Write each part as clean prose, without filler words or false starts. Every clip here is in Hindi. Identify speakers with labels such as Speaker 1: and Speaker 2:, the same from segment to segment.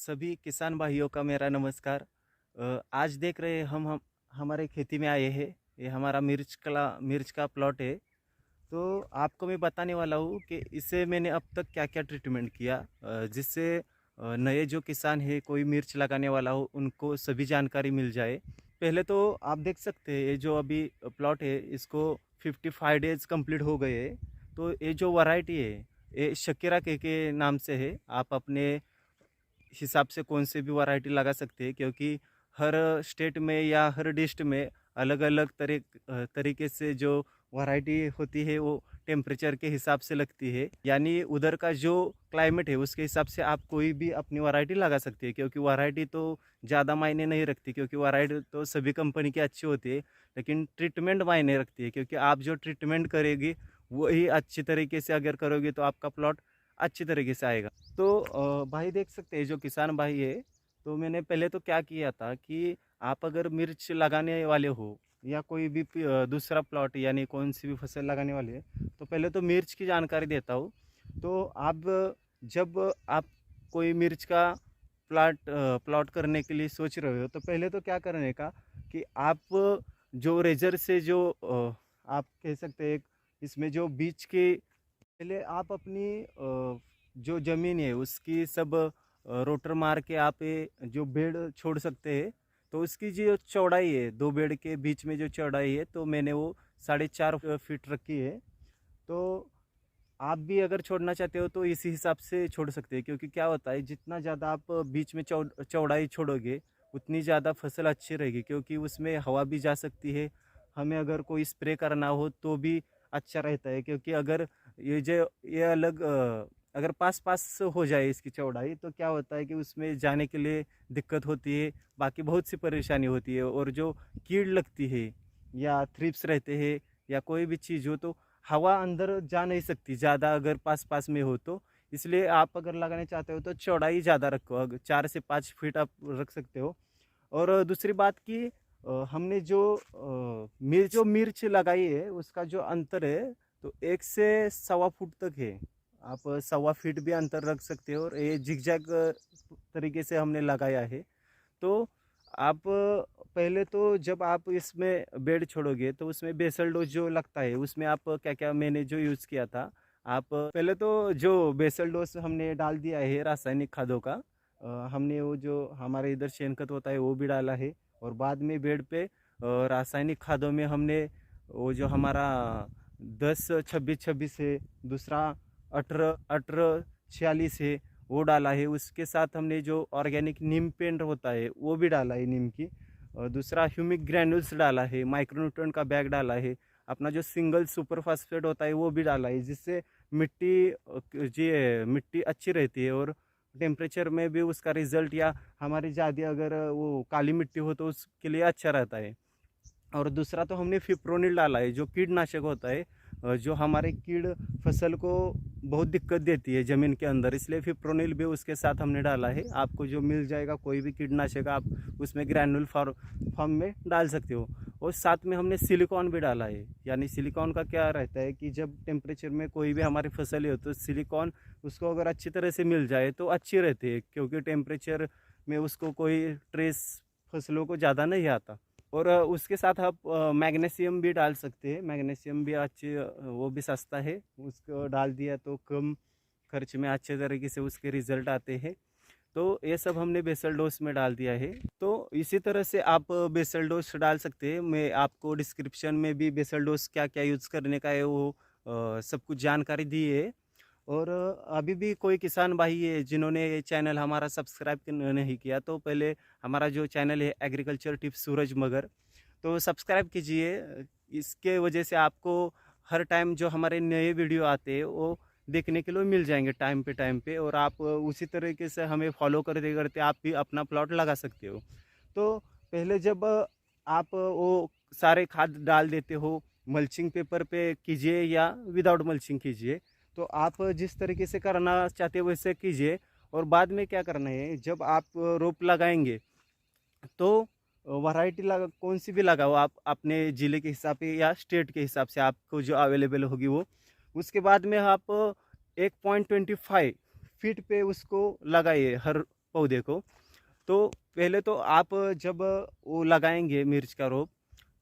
Speaker 1: सभी किसान भाइयों का मेरा नमस्कार। आज देख रहे हैं हम हमारे खेती में आए हैं। ये हमारा मिर्च का प्लॉट है। तो आपको मैं बताने वाला हूँ कि इसे मैंने अब तक क्या क्या ट्रीटमेंट किया, जिससे नए जो किसान है कोई मिर्च लगाने वाला हो उनको सभी जानकारी मिल जाए। पहले तो आप देख सकते हैं ये जो अभी प्लॉट है इसको 55 डेज कंप्लीट हो गए हैं। तो ये जो वैरायटी है ये शकीरा के नाम से है। आप अपने हिसाब से कौन से भी वैरायटी लगा सकते हैं, क्योंकि हर स्टेट में या हर डिस्ट्रिक्ट में अलग अलग तरीके से जो वैरायटी होती है वो टेम्परेचर के हिसाब से लगती है। यानी उधर का जो क्लाइमेट है उसके हिसाब से आप कोई भी अपनी वैरायटी लगा सकते हैं, क्योंकि वैरायटी तो ज़्यादा मायने नहीं रखती, क्योंकि वैरायटी तो सभी कंपनी की अच्छी होती है। लेकिन ट्रीटमेंट मायने रखती है, क्योंकि आप जो ट्रीटमेंट करेगी वही अच्छी तरीके से अगर करोगे तो आपका प्लॉट अच्छी तरीके से आएगा। तो भाई देख सकते हैं जो किसान भाई है, तो मैंने पहले तो क्या किया था कि आप अगर मिर्च लगाने वाले हो या कोई भी दूसरा प्लॉट यानी कौन सी भी फसल लगाने वाले हैं, तो पहले तो मिर्च की जानकारी देता हूँ। तो आप जब आप कोई मिर्च का प्लॉट करने के लिए सोच रहे हो, तो पहले तो क्या करने का कि आप जो रेजर से जो आप कह सकते हैं इसमें जो बीच के पहले आप अपनी जो ज़मीन है उसकी सब रोटर मार के आप ये जो बेड छोड़ सकते हैं। तो उसकी जो चौड़ाई है, दो बेड के बीच में जो चौड़ाई है, तो मैंने वो 4.5 फीट रखी है। तो आप भी अगर छोड़ना चाहते हो तो इसी हिसाब से छोड़ सकते हैं, क्योंकि क्या होता है जितना ज़्यादा आप बीच में चौड़ाई छोड़ोगे उतनी ज़्यादा फसल अच्छी रहेगी, क्योंकि उसमें हवा भी जा सकती है। हमें अगर कोई स्प्रे करना हो तो भी अच्छा रहता है, क्योंकि अगर ये अलग अगर पास पास हो जाए इसकी चौड़ाई, तो क्या होता है कि उसमें जाने के लिए दिक्कत होती है, बाकी बहुत सी परेशानी होती है। और जो कीड़ लगती है या थ्रिप्स रहते हैं या कोई भी चीज़ हो, तो हवा अंदर जा नहीं सकती ज़्यादा अगर पास पास में हो तो। इसलिए आप अगर लगाने चाहते हो तो चौड़ाई ज़्यादा रखो, अगर 4 से 5 फीट आप रख सकते हो। और दूसरी बात कि हमने जो मिर्च लगाई है उसका जो अंतर है, तो 1 से 1.25 फुट तक है। आप 1.25 फीट भी अंतर रख सकते हो, और ये जिगजैग तरीके से हमने लगाया है। तो आप पहले तो जब आप इसमें बेड छोड़ोगे तो उसमें बेसल डोज जो लगता है उसमें आप क्या क्या मैंने जो यूज़ किया था। आप पहले तो जो बेसल डोज हमने डाल दिया है रासायनिक खादों का, हमने वो जो हमारे इधर शेनखत होता है वो भी डाला है। और बाद में बेड पे रासायनिक खादों में हमने वो जो हमारा 10-26-26 है, दूसरा 18-18-46 है, वो डाला है। उसके साथ हमने जो ऑर्गेनिक नीम पेंट होता है वो भी डाला है नीम की। और दूसरा ह्यूमिक ग्रैन्यूल्स डाला है, माइक्रोन्यूट्रन का बैग डाला है, अपना जो सिंगल सुपर फास्फेट होता है वो भी डाला है, जिससे मिट्टी अच्छी रहती है। और टेम्परेचर में भी उसका रिजल्ट, या हमारी ज़्यादा अगर वो काली मिट्टी हो तो उसके लिए अच्छा रहता है। और दूसरा तो हमने फिप्रोनिल डाला है जो कीटनाशक होता है, जो हमारे कीड़ फसल को बहुत दिक्कत देती है ज़मीन के अंदर, इसलिए फिप्रोनिल भी उसके साथ हमने डाला है। आपको जो मिल जाएगा कोई भी कीटनाशक आप उसमें ग्रैनुल फॉर्म में डाल सकते हो। और साथ में हमने सिलिकॉन भी डाला है। यानी सिलिकॉन का क्या रहता है कि जब टेम्परेचर में कोई भी हमारी फसल है तो सिलिकॉन उसको अगर अच्छी तरह से मिल जाए तो अच्छी रहती है, क्योंकि टेम्परेचर में उसको कोई ट्रेस फसलों को ज़्यादा नहीं आता। और उसके साथ आप मैग्नीशियम भी डाल सकते हैं। मैग्नीशियम भी अच्छे, वो भी सस्ता है, उसको डाल दिया तो कम खर्च में अच्छे तरीके से उसके रिजल्ट आते हैं। तो ये सब हमने बेसल डोज में डाल दिया है। तो इसी तरह से आप बेसल डोज डाल सकते हैं। मैं आपको डिस्क्रिप्शन में भी बेसल डोज क्या क्या यूज़ करने का है वो सब कुछ जानकारी दी है। और अभी भी कोई किसान भाई है जिन्होंने ये चैनल हमारा सब्सक्राइब नहीं किया, तो पहले हमारा जो चैनल है एग्रीकल्चर टिप्स सूरज मगर, तो सब्सक्राइब कीजिए। इसके वजह से आपको हर टाइम जो हमारे नए वीडियो आते हैं वो देखने के लिए मिल जाएंगे टाइम पे, और आप उसी तरीके से हमें फॉलो करते करते आप भी अपना प्लॉट लगा सकते हो। तो पहले जब आप वो सारे खाद डाल देते हो, मल्चिंग पेपर पे कीजिए या विदाउट मल्चिंग कीजिए, तो आप जिस तरीके से करना चाहते हो वैसे कीजिए। और बाद में क्या करना है, जब आप रोप लगाएंगे तो वैरायटी लगा कौन सी भी लगाओ आप अपने ज़िले के हिसाब से या स्टेट के हिसाब से आपको जो अवेलेबल होगी वो। उसके बाद में आप 1.25 फीट पे उसको लगाइए, हर पौधे को। तो पहले तो आप जब वो लगाएंगे मिर्च का रोप,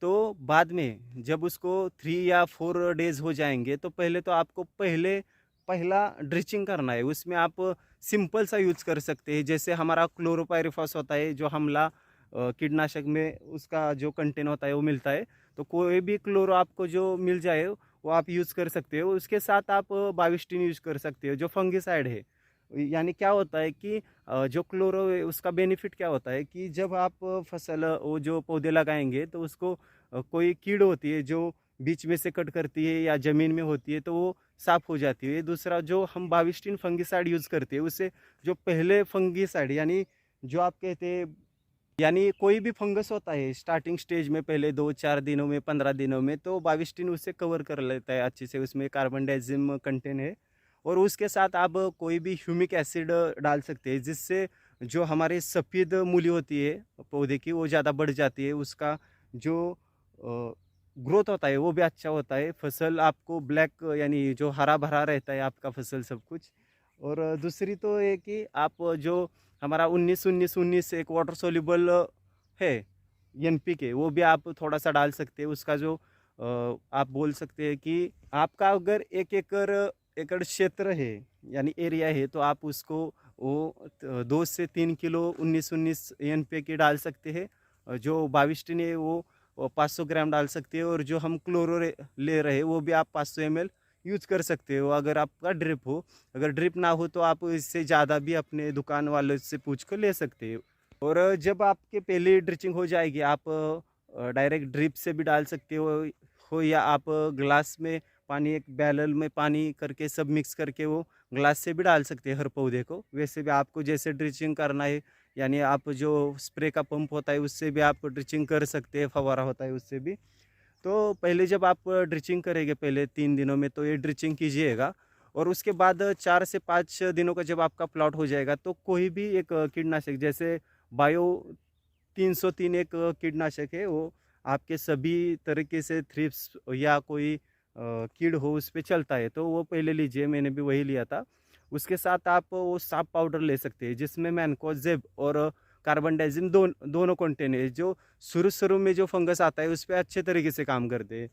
Speaker 1: तो बाद में जब उसको 3 या 4 डेज हो जाएंगे तो पहले तो आपको पहला ड्रिचिंग करना है। उसमें आप सिंपल सा यूज़ कर सकते हैं, जैसे हमारा क्लोरोपायरिफॉस होता है जो हमला कीटनाशक में उसका जो कंटेन होता है वो मिलता है। तो कोई भी क्लोरो आपको जो मिल जाए वो आप यूज़ कर सकते हो। उसके साथ आप बाविस्टिन यूज़ कर सकते हो जो फंगिसाइड है। यानी क्या होता है कि जो क्लोरो है उसका बेनिफिट क्या होता है कि जब आप फसल वो जो पौधे लगाएंगे तो उसको कोई कीड़ होती है जो बीच में से कट करती है या ज़मीन में होती है तो वो साफ़ हो जाती है। दूसरा जो हम बाविस्टिन फंगिसाइड यूज़ करते हैं उससे जो पहले फंगिसाइड यानी जो आप कहते हैं, यानी कोई भी फंगस होता है स्टार्टिंग स्टेज में पहले 2-4 दिनों में 15 दिनों में, तो बाविस्टिन उसे कवर कर लेता है अच्छे से। उसमें कार्बन डाइऑक्साइड कंटेन है। और उसके साथ आप कोई भी ह्यूमिक एसिड डाल सकते हैं जिससे जो हमारे सफ़ेद मूली होती है पौधे की वो ज़्यादा बढ़ जाती है। उसका जो ग्रोथ होता है वो भी अच्छा होता है। फसल आपको ब्लैक यानी जो हरा भरा रहता है आपका फसल सब कुछ। और दूसरी तो है कि आप जो हमारा 19-19-19 एक वाटर सोल्यूबल है NPK, वो भी आप थोड़ा सा डाल सकते हैं। उसका जो आप बोल सकते हैं कि आपका अगर 1 एकड़ क्षेत्र है यानी एरिया है तो आप उसको वो 2 से 3 किलो 19-19 NPK डाल सकते हैं। जो बाविस्टिन है वो 500 ग्राम डाल सकते हैं। और जो हम क्लोरो ले रहे हैं वो भी आप 500 ml यूज कर सकते हो अगर आपका ड्रिप हो। अगर ड्रिप ना हो तो आप इससे ज़्यादा भी अपने दुकान वालों से पूछ कर ले सकते हो। और जब आपके पहले ड्रिचिंग हो जाएगी आप डायरेक्ट ड्रिप से भी डाल सकते हो या आप ग्लास में पानी, एक बैरल में पानी करके सब मिक्स करके वो ग्लास से भी डाल सकते हैं हर पौधे को। वैसे भी आपको जैसे ड्रिचिंग करना है यानी आप जो स्प्रे का पंप होता है उससे भी आप ड्रिचिंग कर सकते हैं, फव्वारा होता है उससे भी। तो पहले जब आप ड्रिचिंग करेंगे पहले 3 दिनों में तो ये ड्रिचिंग कीजिएगा। और उसके बाद 4 से 5 दिनों का जब आपका प्लॉट हो जाएगा तो कोई भी एक कीटनाशक जैसे बायो 303 एक कीटनाशक है, वो आपके सभी तरीके से थ्रिप्स या कोई कीड़ हो उस पर चलता है तो वो पहले लीजिए। मैंने भी वही लिया था। उसके साथ आप वो साफ पाउडर ले सकते हैं जिसमें मैनकोजेब और कार्बन डाइऑक्साइड दोनों कंटेन है जो शुरू में जो फंगस आता है उस पर अच्छे तरीके से काम करते हैं।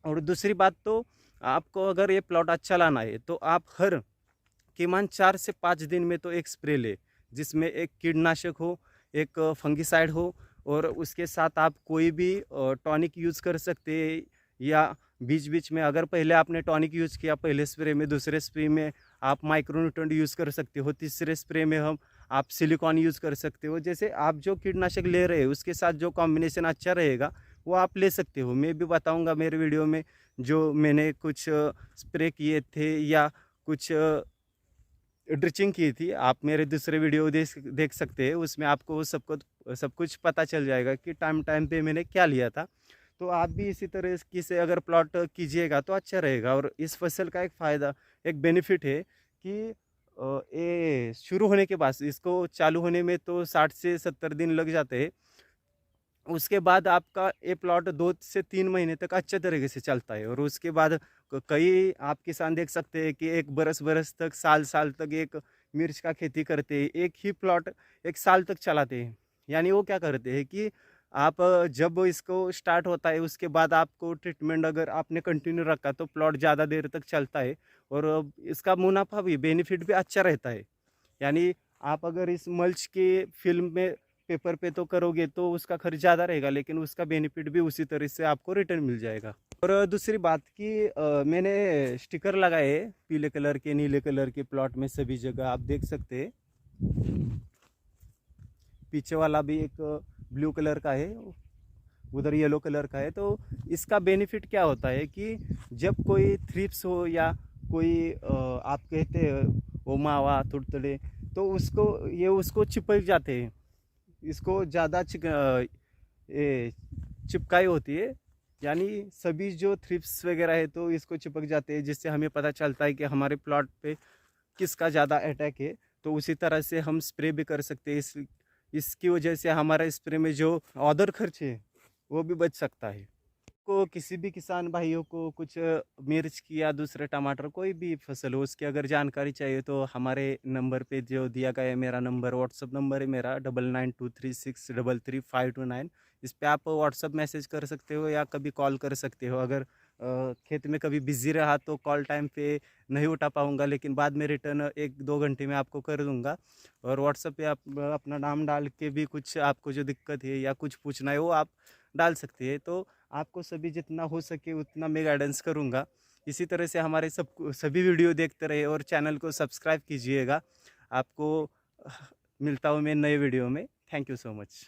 Speaker 1: और दूसरी बात तो आपको अगर ये प्लॉट अच्छा लाना है तो आप हर कीमान 4 से 5 दिन में तो एक स्प्रे ले जिसमें एक कीटनाशक हो, एक फंगिसाइड हो। और उसके साथ आप कोई भी टॉनिक यूज़ कर सकते हैं या बीच बीच में अगर पहले आपने टॉनिक यूज़ किया पहले स्प्रे में, दूसरे स्प्रे में आप माइक्रोन्यूट्रेंट यूज़ कर सकते हो, तीसरे स्प्रे में आप सिलिकॉन यूज़ कर सकते हो। जैसे आप जो कीटनाशक ले रहे हो उसके साथ जो कॉम्बिनेशन अच्छा रहेगा वो आप ले सकते हो। मैं भी बताऊंगा मेरे वीडियो में जो मैंने कुछ स्प्रे किए थे या कुछ ड्रिचिंग की थी, आप मेरे दूसरे वीडियो देख सकते हैं। उसमें आपको सब कुछ पता चल जाएगा कि टाइम पे मैंने क्या लिया था। तो आप भी इसी तरह से अगर प्लॉट कीजिएगा तो अच्छा रहेगा। और इस फसल का एक फ़ायदा, एक बेनिफिट है कि ये शुरू होने के बाद इसको चालू होने में तो 60 से 70 दिन लग जाते हैं। उसके बाद आपका ये प्लॉट 2 से 3 महीने तक अच्छे तरीके से चलता है। और उसके बाद कई आप किसान देख सकते हैं कि 1 बरस तक, साल तक एक मिर्च का खेती करते हैं। एक ही प्लॉट 1 साल तक चलाते हैं। यानी वो क्या करते हैं कि आप जब इसको स्टार्ट होता है उसके बाद आपको ट्रीटमेंट अगर आपने कंटिन्यू रखा तो प्लॉट ज़्यादा देर तक चलता है। और इसका मुनाफा भी, बेनिफिट भी अच्छा रहता है। यानी आप अगर इस मल्च के फिल्म में पेपर पे तो करोगे तो उसका खर्च ज़्यादा रहेगा लेकिन उसका बेनिफिट भी उसी तरह से आपको रिटर्न मिल जाएगा। और दूसरी बात कि मैंने स्टिकर लगाए हैं पीले कलर के, नीले कलर के प्लॉट में सभी जगह आप देख सकते हैं। पीछे वाला भी एक ब्लू कलर का है, उधर येलो कलर का है। तो इसका बेनिफिट क्या होता है कि जब कोई थ्रिप्स हो या कोई आप कहते हैं वो मावा तुड़तड़े, तो उसको चिपक जाते हैं। इसको ज़्यादा चिपकाई होती है। यानी सभी जो थ्रिप्स वगैरह है तो इसको चिपक जाते हैं जिससे हमें पता चलता है कि हमारे प्लॉट पे किसका ज़्यादा अटैक है। तो उसी तरह से हम स्प्रे भी कर सकते हैं। इसकी वजह से हमारा स्प्रे में जो अदर खर्च है वो भी बच सकता है। आपको किसी भी किसान भाइयों को कुछ मिर्च की या दूसरे टमाटर कोई भी फसल हो उसकी अगर जानकारी चाहिए तो हमारे नंबर पे जो दिया गया है, मेरा नंबर व्हाट्सअप नंबर है मेरा 992363335229। इस पे आप व्हाट्सअप मैसेज कर सकते हो या कभी कॉल कर सकते हो। अगर खेत में कभी बिजी रहा तो कॉल टाइम पे नहीं उठा पाऊँगा, लेकिन बाद में रिटर्न 1-2 घंटे में आपको कर दूँगा। और व्हाट्सअप पे आप अपना नाम डाल के भी कुछ आपको जो दिक्कत है या कुछ पूछना है वो आप डाल सकते हैं। तो आपको सभी जितना हो सके उतना मैं गाइडेंस करूँगा। इसी तरह से हमारे सभी वीडियो देखते रहे और चैनल को सब्सक्राइब कीजिएगा। आपको मिलता हूँ मैं नए वीडियो में। Thank you so much.